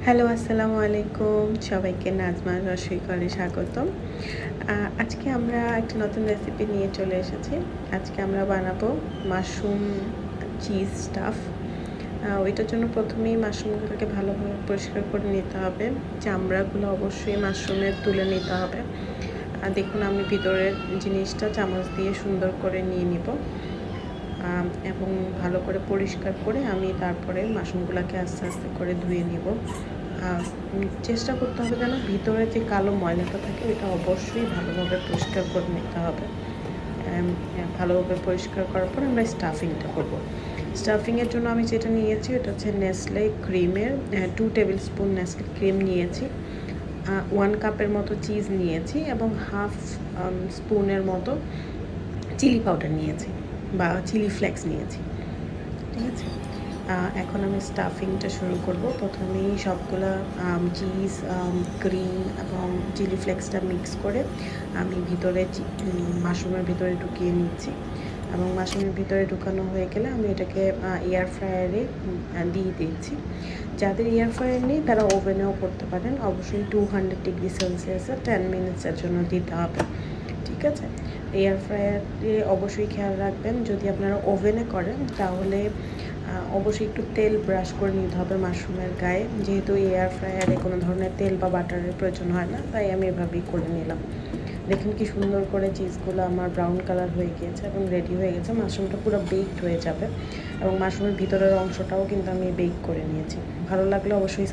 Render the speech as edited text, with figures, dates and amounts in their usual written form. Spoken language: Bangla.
হ্যালো, আসসালামু আলাইকুম। সবাইকে নাজমা রসই করে স্বাগতম। আজকে আমরা একটা নতুন রেসিপি নিয়ে চলে এসেছি। আজকে আমরা বানাবো মাশরুম চিজ স্টাফ। ওইটার জন্য প্রথমেই মাশরুমগুলোকে ভালোভাবে পরিষ্কার করে নিতে হবে। চামড়াগুলো অবশ্যই মাশরুমের তুলে নিতে হবে। দেখুন আমি ভিতরের জিনিসটা চামচ দিয়ে সুন্দর করে নিয়ে নিব এবং ভালো করে পরিষ্কার করে আমি তারপরে মাশরুমগুলোকে আস্তে আস্তে করে ধুয়ে নিব। চেষ্টা করতে হবে যেন ভিতরে যে কালো ময়লাটা থাকে ওইটা অবশ্যই ভালোভাবে পরিষ্কার করে নিতে হবে। ভালোভাবে পরিষ্কার করার পর আমরা স্টাফিংটা করব। স্টাফিংয়ের জন্য আমি যেটা নিয়েছি ওটা হচ্ছে নেসলে ক্রিমের 2 টেবিল স্পুন নেসলে ক্রিম নিয়েছি, 1 কাপের মতো চিজ নিয়েছি এবং হাফ স্পুনের মতো চিলি পাউডার নিয়েছি বা চিলি ফ্লেক্স নিয়েছি। ঠিক আছে, এখন আমি স্টাফিংটা শুরু করব। প্রথমেই সবগুলা চিজ, ক্রিম এবং চিলি ফ্লেক্সটা মিক্স করে আমি ভিতরে মাশরুমের ভিতরে ঢুকিয়ে নিচ্ছি এবং মাশরুমের ভিতরে ঢুকানো হয়ে গেলে আমি এটাকে এয়ার ফ্রায়ারে দিয়ে দিচ্ছি। যাদের এয়ার ফ্রায়ার নেই তারা ওভেনেও করতে পারেন। অবশ্যই 200 ডিগ্রি সেলসিয়াসে 10 মিনিটসের জন্য দিতে হবে। ঠিক আছে, এয়ার ফ্রায়ারে অবশ্যই খেয়াল রাখবেন যদি আপনারা ওভেনে করেন তাহলে অবশ্যই একটু তেল ব্রাশ করে নিতে হবে মাশরুমের গায়ে। যেহেতু এয়ার ফ্রায়ারে কোনো ধরনের তেল বা বাটারের প্রয়োজন হয় না, তাই আমি এভাবেই করে নিলাম। দেখুন কি সুন্দর করে চিজগুলো আমার ব্রাউন কালার হয়ে গিয়েছে এবং রেডি হয়ে গেছে। মাশরুমটা পুরো বেকড হয়ে যাবে এবং মাশরুমের ভিতরের অংশটাও কিন্তু আমি বেক করে নিয়েছি। ভালো লাগলে অবশ্যই